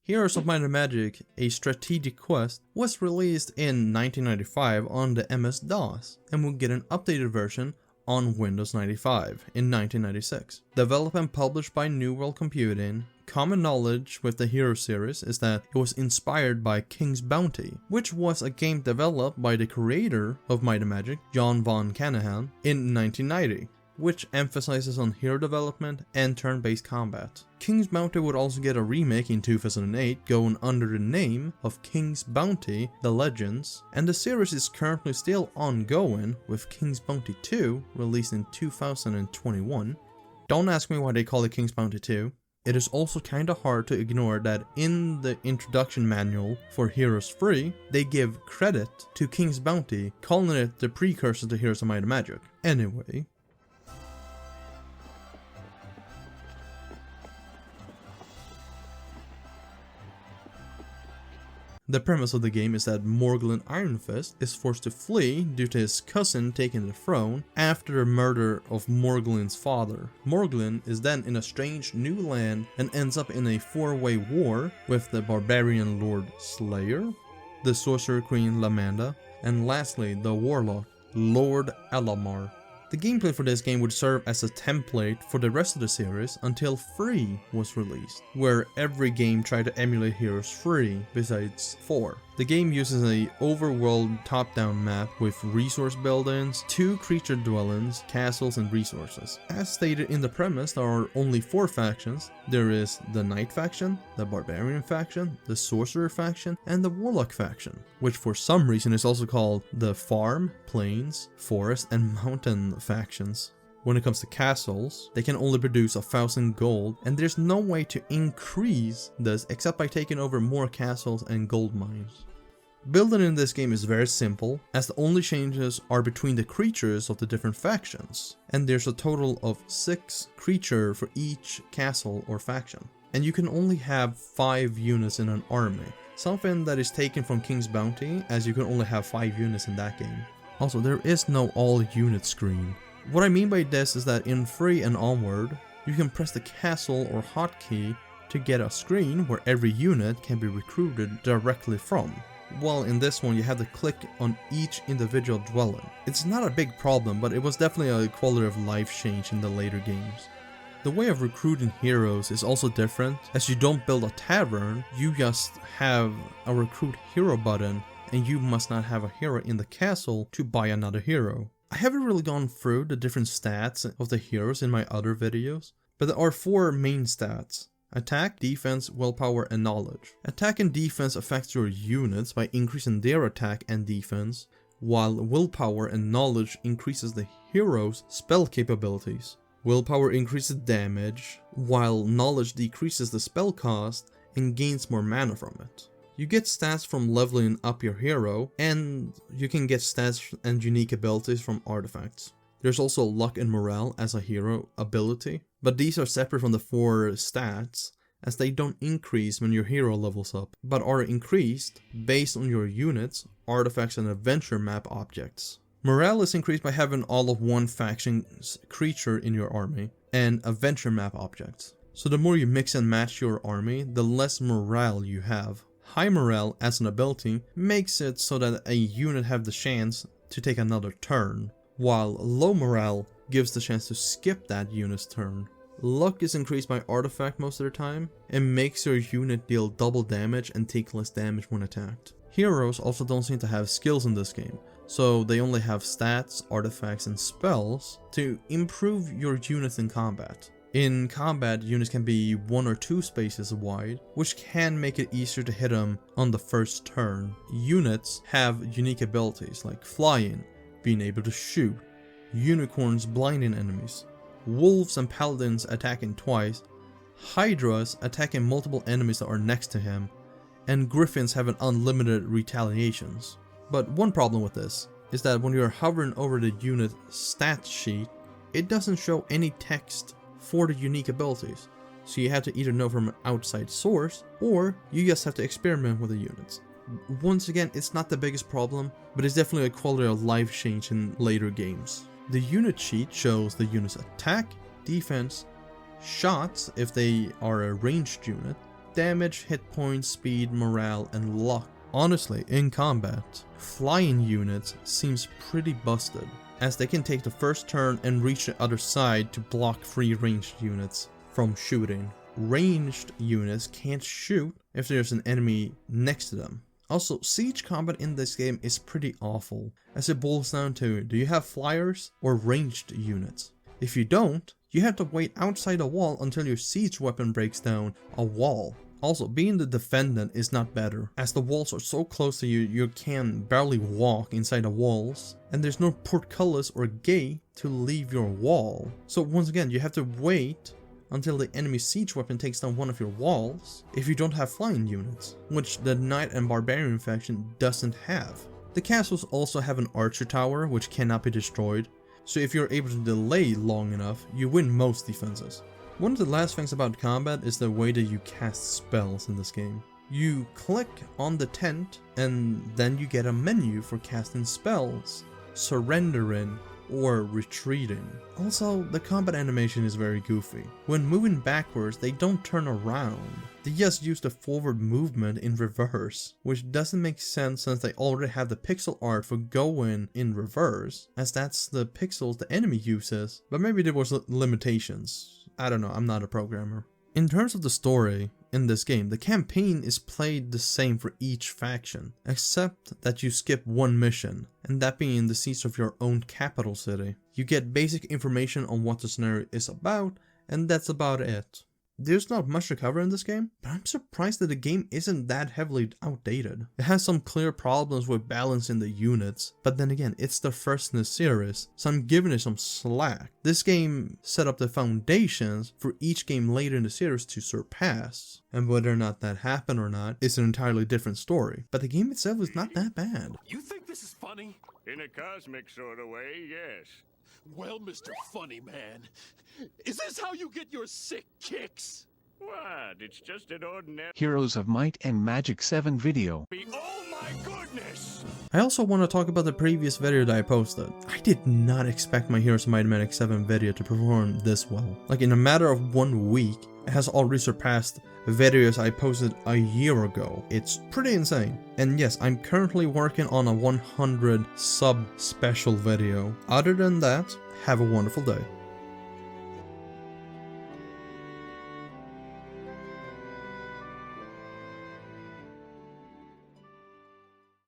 Heroes of Might and Magic, a strategic quest, was released in 1995 on the MS-DOS and will get an updated version on Windows 95 in 1996. Developed and published by New World Computing, common knowledge with the Hero series is that it was inspired by King's Bounty, which was a game developed by the creator of Might and Magic, John von Canahan, in 1990. Which emphasizes on hero development and turn-based combat. King's Bounty would also get a remake in 2008 going under the name of King's Bounty: The Legends, and the series is currently still ongoing with King's Bounty 2 released in 2021. Don't ask me why they call it King's Bounty 2. It is also kinda hard to ignore that in the introduction manual for Heroes 3, they give credit to King's Bounty, calling it the precursor to Heroes of Might and Magic. Anyway. The premise of the game is that Morgulin Ironfist is forced to flee due to his cousin taking the throne after the murder of Morgulin's father. Morgulin is then in a strange new land and ends up in a four-way war with the barbarian Lord Slayer, the sorcerer queen Lamanda, and lastly the warlock Lord Alamar. The gameplay for this game would serve as a template for the rest of the series until 3 was released, where every game tried to emulate Heroes 3 besides 4. The game uses a overworld top-down map with resource buildings, 2 creature dwellings, castles, and resources. As stated in the premise, there are only 4 factions. There is the Knight faction, the Barbarian faction, the Sorcerer faction, and the Warlock faction, which for some reason is also called the Farm, Plains, Forest, and Mountain factions. When it comes to castles, they can only produce 1,000 gold, and there's no way to increase this except by taking over more castles and gold mines. Building in this game is very simple, as the only changes are between the creatures of the different factions, and there's a total of 6 creatures for each castle or faction. And you can only have 5 units in an army, something that is taken from King's Bounty, as you can only have 5 units in that game. Also, there is no all unit screen. What I mean by this is that in 3 and onward, you can press the castle or hotkey to get a screen where every unit can be recruited directly from. While in this one you have to click on each individual dwelling. It's not a big problem, but it was definitely a quality of life change in the later games. The way of recruiting heroes is also different, as you don't build a tavern, you just have a recruit hero button, and you must not have a hero in the castle to buy another hero. I haven't really gone through the different stats of the heroes in my other videos, but there are 4 main stats: attack, defense, willpower, and knowledge. Attack and defense affects your units by increasing their attack and defense, while willpower and knowledge increases the hero's spell capabilities. Willpower increases damage, while knowledge decreases the spell cost and gains more mana from it. You get stats from leveling up your hero, and you can get stats and unique abilities from artifacts. There's also luck and morale as a hero ability, but these are separate from the 4 stats, as they don't increase when your hero levels up, but are increased based on your units, artifacts, and adventure map objects. Morale is increased by having all of one faction's creature in your army, and adventure map objects. So the more you mix and match your army, the less morale you have. High morale as an ability makes it so that a unit have the chance to take another turn, while low morale gives the chance to skip that unit's turn. Luck is increased by artifact most of the time, and makes your unit deal double damage and take less damage when attacked. Heroes also don't seem to have skills in this game, so they only have stats, artifacts, and spells to improve your units in combat. In combat, units can be 1 or 2 spaces wide, which can make it easier to hit them on the first turn. Units have unique abilities like flying, being able to shoot, unicorns blinding enemies, wolves and paladins attacking twice, hydras attacking multiple enemies that are next to him, and griffins having unlimited retaliations. But one problem with this is that when you're hovering over the unit stat sheet, it doesn't show any text for the unique abilities, so you have to either know from an outside source, or you just have to experiment with the units. Once again, it's not the biggest problem, but it's definitely a quality of life change in later games. The unit sheet shows the unit's attack, defense, shots if they are a ranged unit, damage, hit points, speed, morale, and luck. Honestly, in combat, flying units seems pretty busted, as they can take the first turn and reach the other side to block free ranged units from shooting. Ranged units can't shoot if there's an enemy next to them. Also, siege combat in this game is pretty awful, as it boils down to, do you have flyers or ranged units? If you don't, you have to wait outside a wall until your siege weapon breaks down a wall. Also, being the defendant is not better, as the walls are so close to you, you can barely walk inside the walls, and there's no portcullis or gate to leave your wall. So once again, you have to wait until the enemy siege weapon takes down one of your walls if you don't have flying units, which the Knight and Barbarian faction doesn't have. The castles also have an archer tower which cannot be destroyed, so if you're able to delay long enough, you win most defenses. One of the last things about combat is the way that you cast spells in this game. You click on the tent and then you get a menu for casting spells, surrendering, or retreating. Also, the combat animation is very goofy. When moving backwards, they don't turn around. They just use the forward movement in reverse, which doesn't make sense since they already have the pixel art for going in reverse, as that's the pixels the enemy uses, but maybe there was limitations. I don't know, I'm not a programmer. In terms of the story in this game, the campaign is played the same for each faction, except that you skip one mission, and that being the siege of your own capital city. You get basic information on what the scenario is about, and that's about it. There's not much to cover in this game, but I'm surprised that the game isn't that heavily outdated. It has some clear problems with balancing the units, but then again, it's the first in the series, so I'm giving it some slack. This game set up the foundations for each game later in the series to surpass, and whether or not that happened or not is an entirely different story, but the game itself is not that bad. You think this is funny? In a cosmic sort of way, yes. Well, Mr. Funny Man, is this how you get your sick kicks? What? It's just an ordinary... Heroes of Might and Magic 7 video. Oh my goodness! I also want to talk about the previous video that I posted. I did not expect my Heroes of Might and Magic 7 video to perform this well. Like, in a matter of 1 week, it has already surpassed videos I posted a year ago. It's pretty insane. And yes, I'm currently working on a 100 sub special video. Other than that, have a wonderful day.